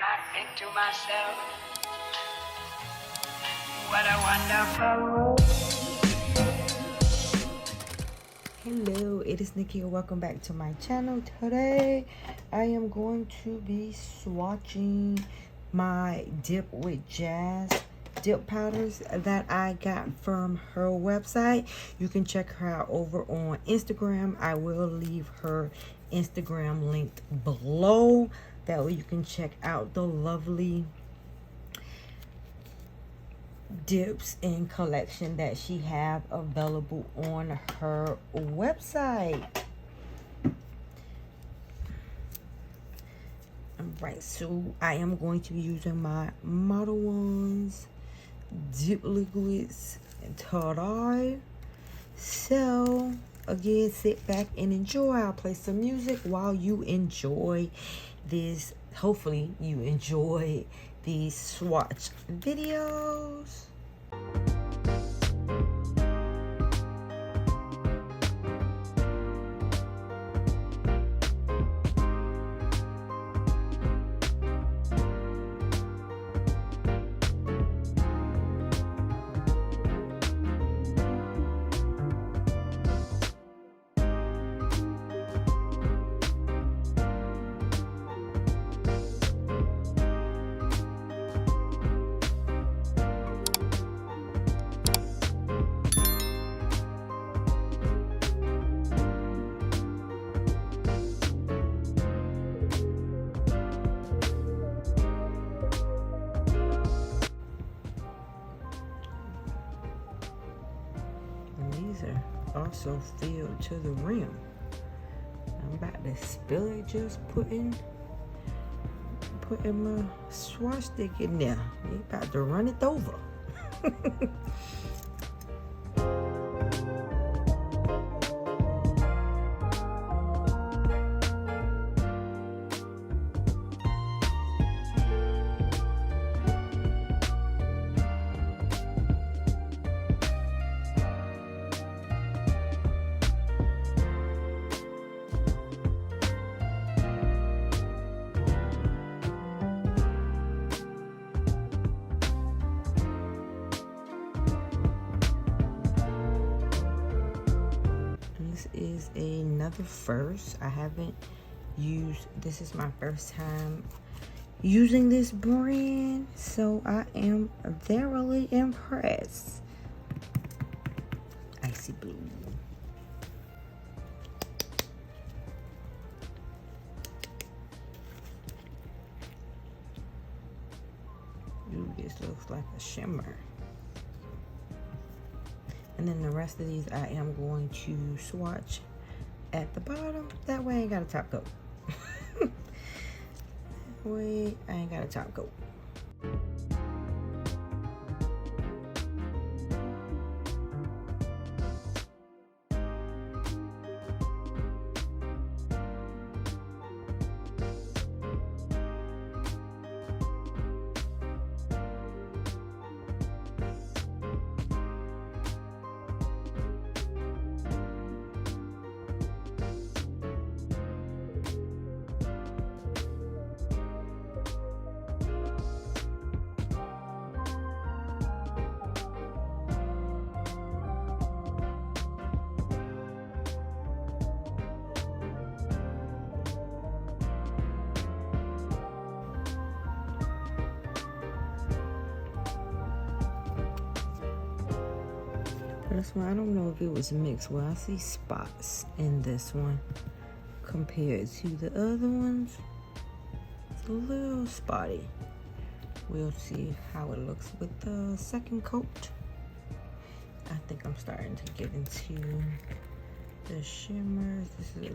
I think to myself, what a wonderful world. Hello, it is Nikki and welcome back to my channel. Today I am going to be swatching my Dip with Jazz dip powders that I got from her website. You can check her out over on Instagram. I will leave her Instagram linked below. That way you can check out the lovely dips and collection that she have available on her website. Alright, so I am going to be using my Modelones dip liquids and 𝐁𝐮𝐬𝐬. So again, sit back and enjoy. I'll play some music while you enjoy this. Hopefully you enjoy these swatch videos. These are also filled to the rim. I'm about to spill it, just putting my swatch stick in there. You about to run it over. This is another first. I haven't used, this is my first time using this brand, so I am thoroughly impressed. Icy Blue. Ooh, this looks like a shimmer. And then the rest of these I am going to swatch at the bottom. That way I ain't got a top coat. That way I ain't got a top coat. This one, I don't know if it was mixed. Well, I see spots in this one compared to the other ones. It's a little spotty. We'll see how it looks with the second coat. I think I'm starting to get into the shimmers. This is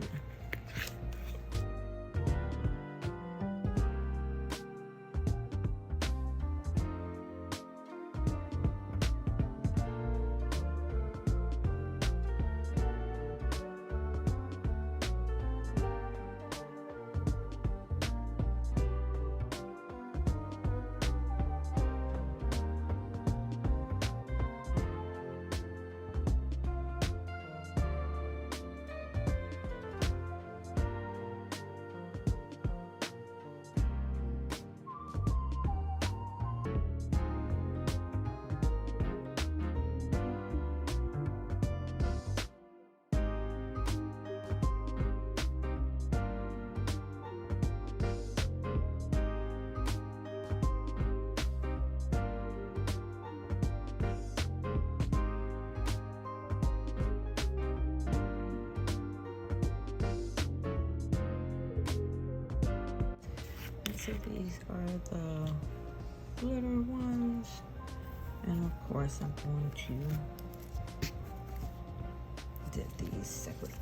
So these are the glitter ones. And of course I'm going to dip these separate.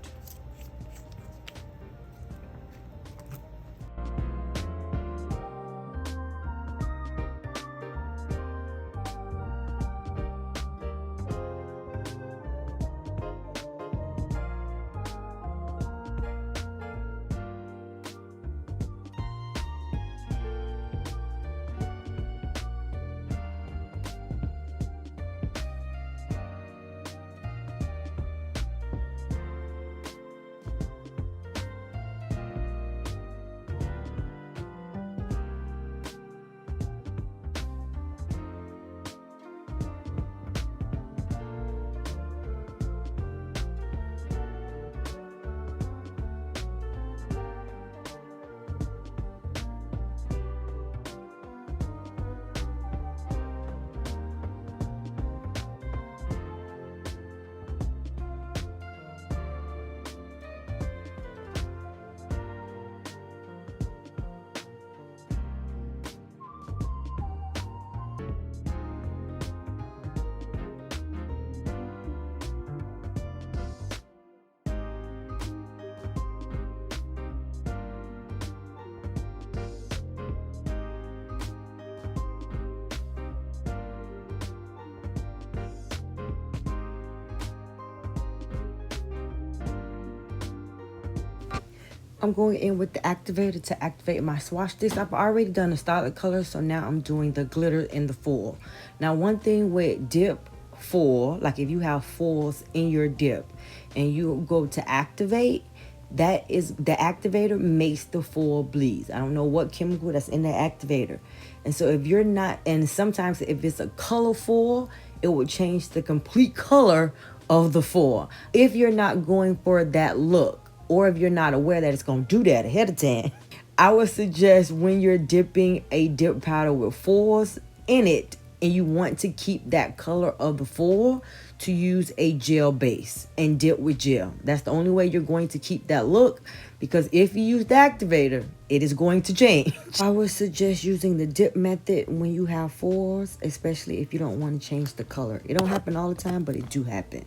I'm going in with the activator to activate my swatch disc. I've already done the solid color, so now I'm doing the glitter in the foil. Now, one thing with dip foil, like if you have foils in your dip and you go to activate, that is the activator makes the foil bleed. I don't know what chemical that's in the activator. And so if you're not, and sometimes if it's a color foil, it will change the complete color of the foil. If you're not going for that look, or if you're not aware that it's going to do that ahead of time, I would suggest when you're dipping a dip powder with foils in it and you want to keep that color of the foil, to use a gel base and dip with gel. That's the only way you're going to keep that look, because if you use the activator, it is going to change. I would suggest using the dip method when you have foils, especially if you don't want to change the color. It don't happen all the time, but it do happen.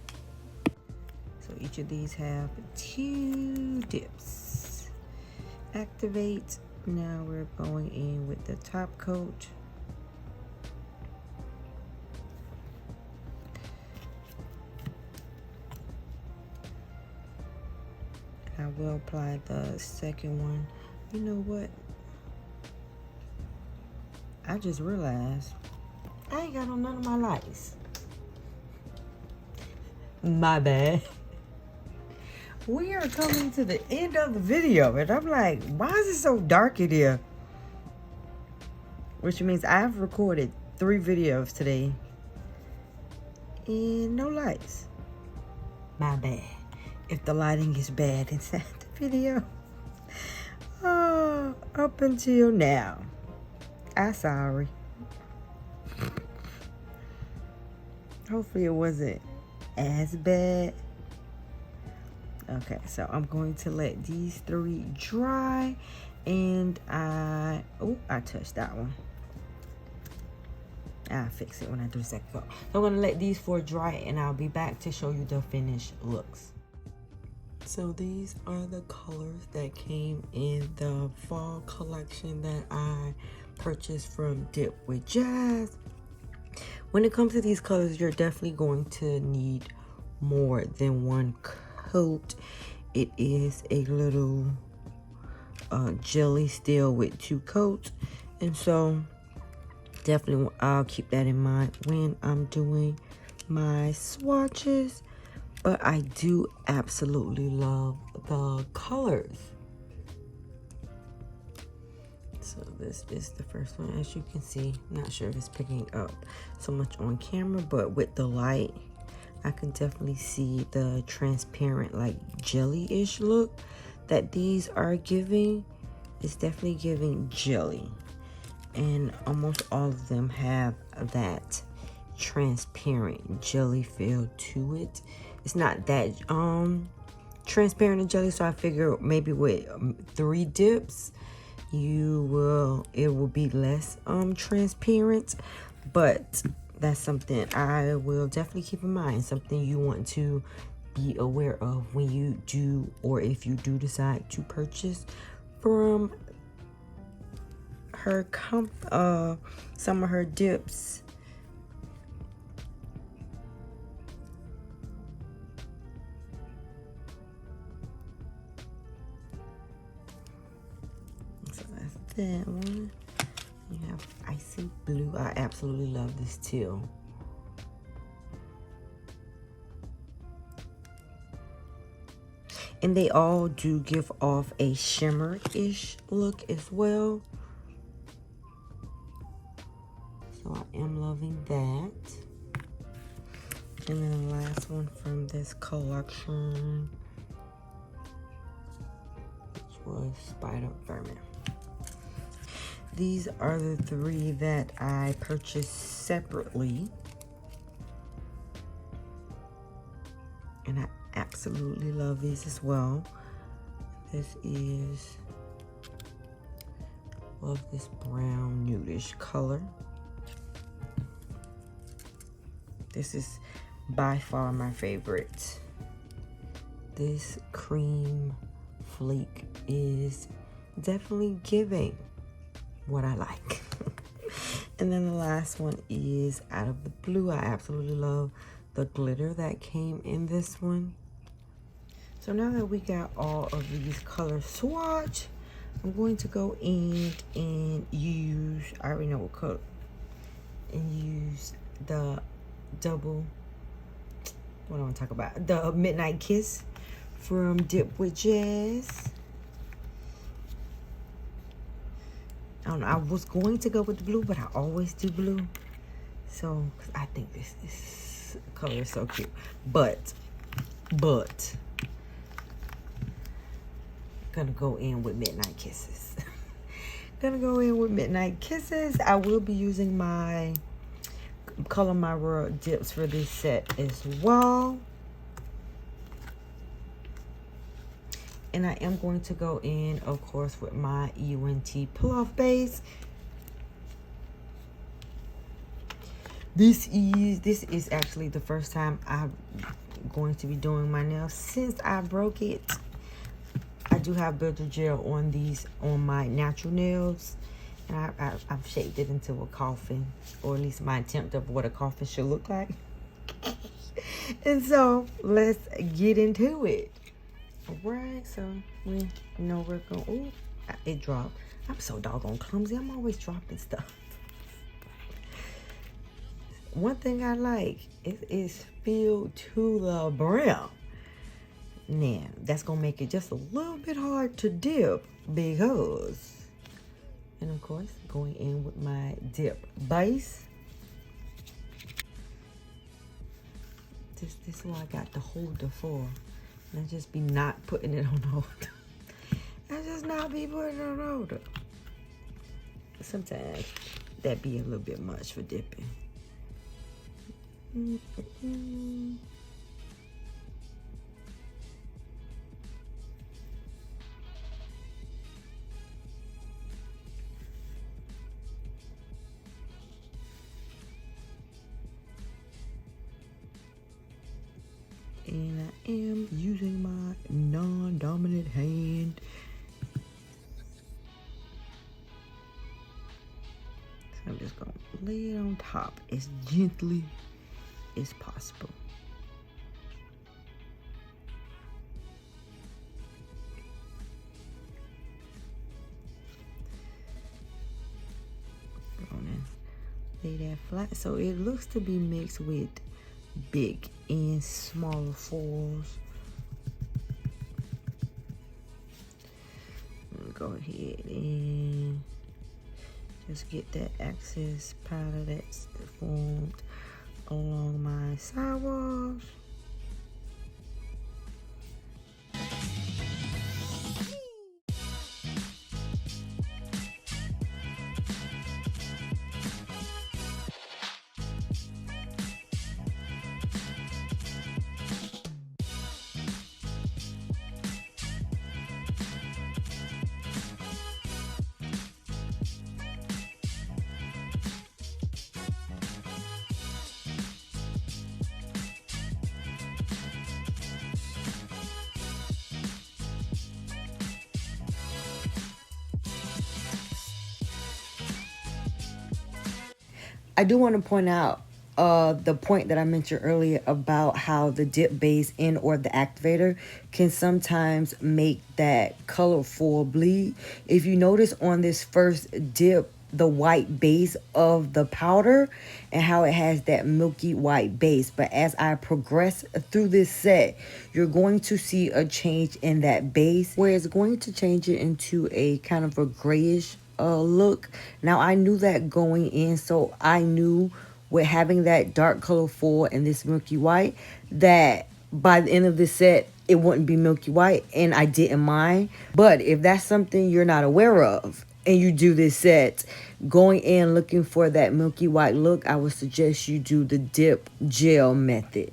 So each of these have 2 dips. Activate. Now we're going in with the top coat. I will apply the second one. You know what? I just realized I ain't got on none of my lights. My bad. We are coming to the end of the video, and I'm like, why is it so dark in here? Which means I've recorded 3 videos today and no lights. My bad. If the lighting is bad inside the video. Oh, up until now. I'm sorry. Hopefully it wasn't as bad. Okay, so I'm going to let these 3 dry, and I touched that one. I'll fix it when I do the second coat. So I'm going to let these 4 dry, and I'll be back to show you the finished looks. So these are the colors that came in the fall collection that I purchased from Dipp'd with Jazz. When it comes to these colors, you're definitely going to need more than 1 coat. It is a little jelly still with 2 coats, and so definitely I'll keep that in mind when I'm doing my swatches. But I do absolutely love the colors. So this is the first one. As you can see, not sure if it's picking up so much on camera, but with the light, I can definitely see the transparent, like jelly-ish look that these are giving. It's definitely giving jelly. And almost all of them have that transparent jelly feel to it. It's not that transparent and jelly, so I figure maybe with 3 dips, you will it will be less transparent, but that's something I will definitely keep in mind, something you want to be aware of when you do, or if you do decide to purchase from her some of her dips. So that's that one. You have icy blue. I absolutely love this teal. And they all do give off a shimmer-ish look as well. So I am loving that. And then the last one from this collection, which was Spider Vermin. These are the three that I purchased separately. And I absolutely love these as well. This is, love this brown nudish color. This is by far my favorite. This cream flake is definitely giving what I like. And then the last one is Out of the Blue. I absolutely love the glitter that came in this one. So now that we got all of these colors swatched, I'm going to go in and use, I already know what color, and use the double, what do I want to talk about? The Midnight Kiss from Dipp'd with Jazz. I don't know, I was going to go with the blue, but I always do blue. So, cause I think this color is so cute. But, gonna go in with Midnight Kisses. Gonna go in with Midnight Kisses. I will be using my Color My World dips for this set as well. And I am going to go in, of course, with my 𝐁𝐮𝐬𝐬 pull-off base. This is actually the first time I'm going to be doing my nails since I broke it. I do have builder gel on these, on my natural nails. And I've shaped it into a coffin, or at least my attempt of what a coffin should look like. And so, let's get into it. Alright, so we know we're going, ooh, it dropped. I'm so doggone clumsy. I'm always dropping stuff. One thing I like is filled to the brim. Now, that's going to make it just a little bit hard to dip because, and of course, going in with my dip base. This is what I got the holder for. And I just be not putting it on the holder. I just not be putting it on the holder. Sometimes that be a little bit much for dipping. And I am using my non-dominant hand. So I'm just going to lay it on top as gently as possible. Lay that flat. So it looks to be mixed with big and smaller foils. Go ahead and just get that excess powder that's formed along my sidewalls. I do want to point out the point that I mentioned earlier about how the dip base and or the activator can sometimes make that colorful bleed. If you notice on this first dip, the white base of the powder and how it has that milky white base, but as I progress through this set, you're going to see a change in that base where it's going to change it into a kind of a grayish look. Now I knew that going in, so I knew with having that dark color full and this milky white that by the end of the set it wouldn't be milky white, and I didn't mind. But if that's something you're not aware of and you do this set going in looking for that milky white look, I would suggest you do the dip gel method.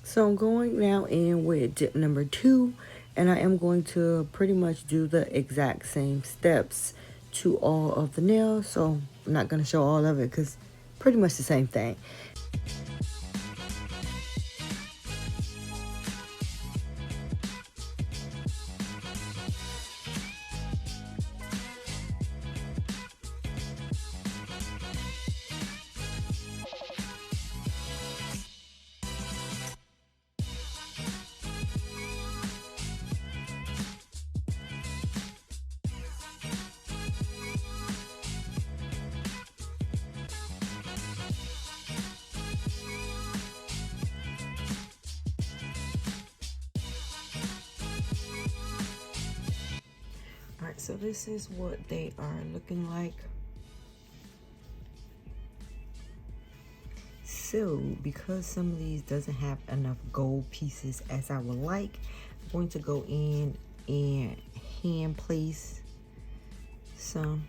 So I'm going now in with dip number 2, and I am going to pretty much do the exact same steps to all of the nails. So I'm not going to show all of it because pretty much the same thing. Alright, so this is what they are looking like. So, because some of these doesn't have enough gold pieces as I would like, I'm going to go in and hand place some.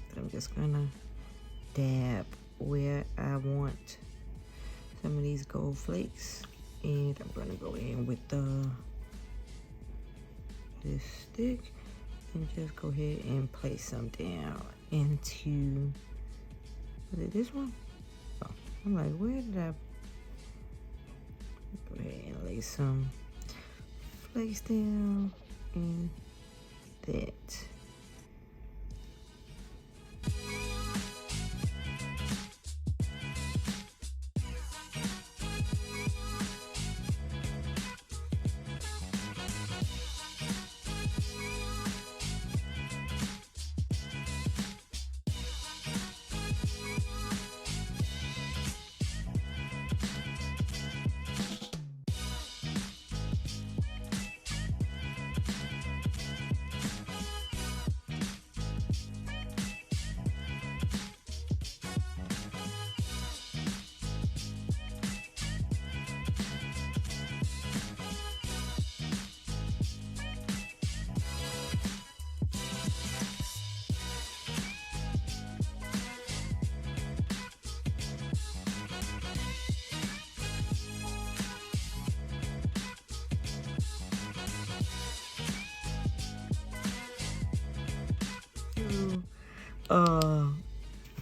But I'm just gonna dab where I want some of these gold flakes, and I'm gonna go in with this stick and just go ahead and place some down into, was it this one? Oh, I'm like, where did I go ahead and lay some flakes down in that.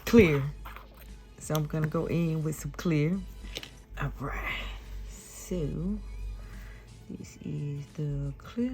Clear. So I'm gonna go in with some clear. All right. So this is the clear.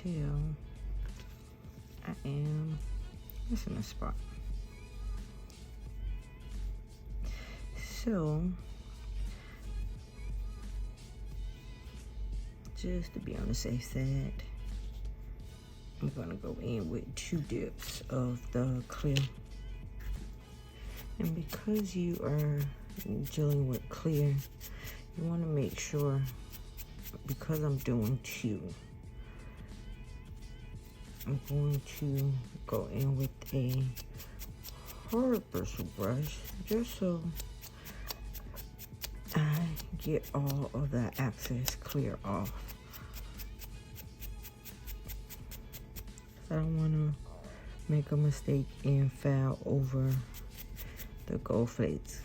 tell, I am missing a spot. So, just to be on the safe side, I'm gonna go in with 2 dips of the clear. And because you are dealing with clear, you wanna make sure, because I'm doing 2, I'm going to go in with a hard bristle brush, just so I get all of that excess clear off. I don't want to make a mistake and foul over the gold flakes.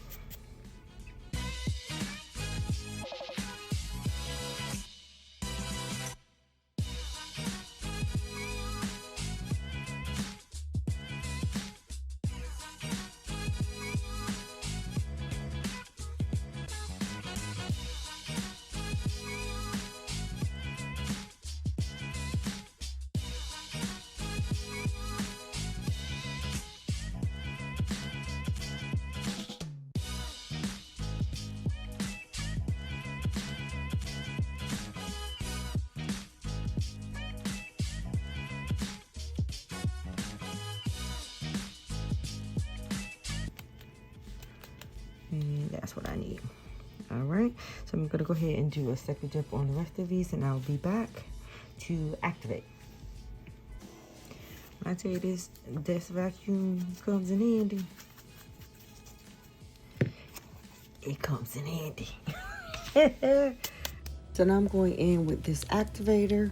And that's what I need. All right, so I'm gonna go ahead and do a second dip on the rest of these, and I'll be back to activate. When I tell you this vacuum comes in handy, it comes in handy. So now I'm going in with this activator.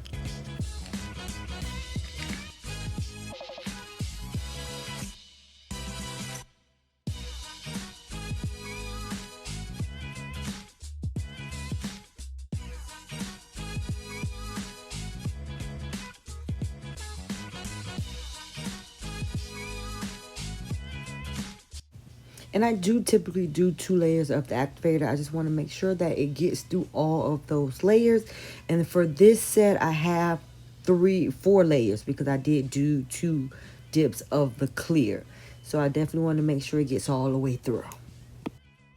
And I do typically do 2 layers of the activator. I just want to make sure that it gets through all of those layers. And for this set, I have 4 layers because I did do 2 dips of the clear. So I definitely want to make sure it gets all the way through.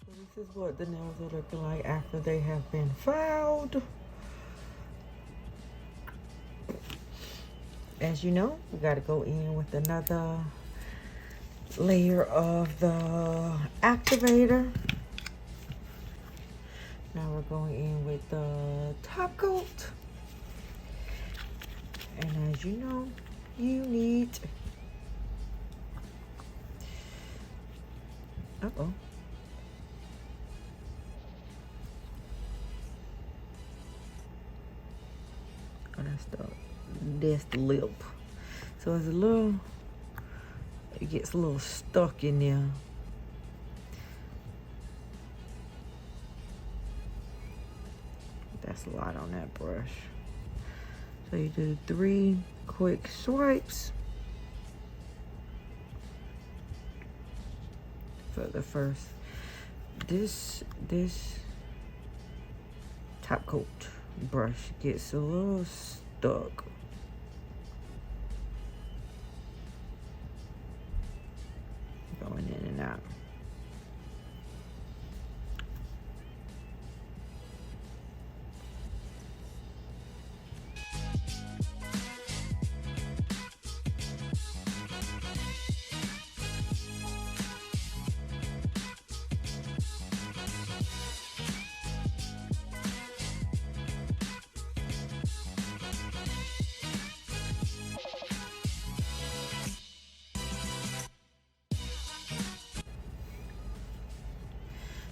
So this is what the nails are looking like after they have been filed. As you know, we got to go in with another layer of the activator. Now we're going in with the top coat. And as you know, you need oh, that's the lip. So it's a little, it gets a little stuck in there. That's a lot on that brush. So you do 3 quick swipes for the first. This top coat brush gets a little stuck. Going in and out.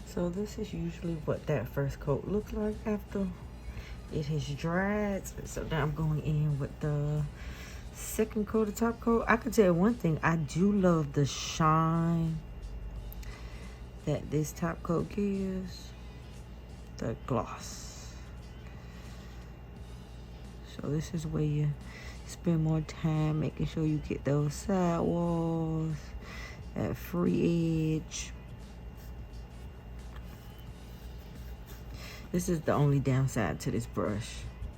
So this is usually what that first coat looks like after it has dried. So now I'm going in with the second coat, the top coat. I can tell you one thing, I do love the shine that this top coat gives, the gloss. So this is where you spend more time making sure you get those side walls, that free edge. This is the only downside to this brush.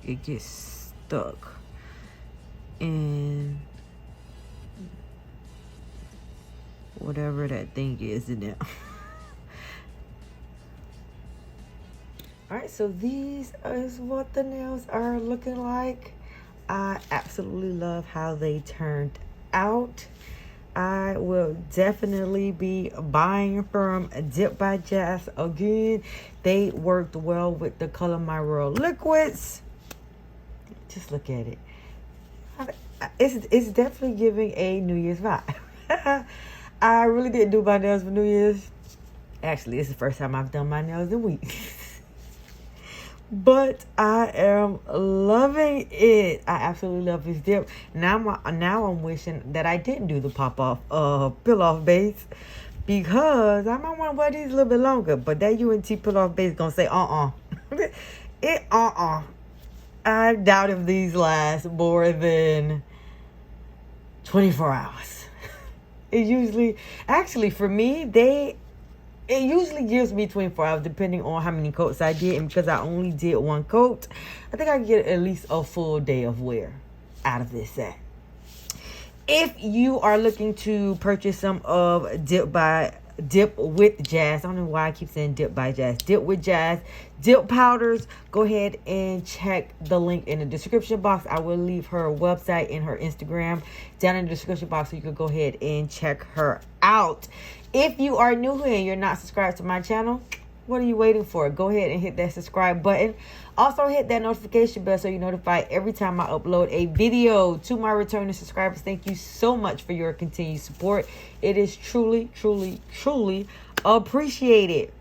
It gets stuck and whatever that thing is in there. Alright, so these is what the nails are looking like. I absolutely love how they turned out. I will definitely be buying from Dipp'd by Jazz again. They worked well with the Color My World liquids. Just look at it. It's definitely giving a New Year's vibe. I really didn't do my nails for New Year's. Actually, it's the first time I've done my nails in weeks. But I am loving it. I absolutely love this dip. Now I'm wishing that I didn't do the peel off base, because I might want to wear these a little bit longer. But that UNT peel off base gonna say I doubt if these last more than 24 hours. It usually, actually for me, it usually gives me 24 hours depending on how many coats I did. And because I only did one coat, I think I can get at least a full day of wear out of this set. If you are looking to purchase some of Dipp'd with Jazz, I don't know why I keep saying Dipp'd by Jazz, Dipp'd with Jazz dip powders, go ahead and check the link in the description box. I will leave her website and her Instagram down in the description box, so you can go ahead and check her out. If you are new here and you're not subscribed to my channel, what are you waiting for? Go ahead and hit that subscribe button. Also hit that notification bell so you're notified every time I upload a video. To my returning subscribers, thank you so much for your continued support. It is truly, truly, truly appreciated.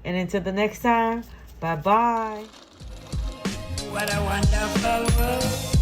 And until the next time, bye-bye. What a wonderful world.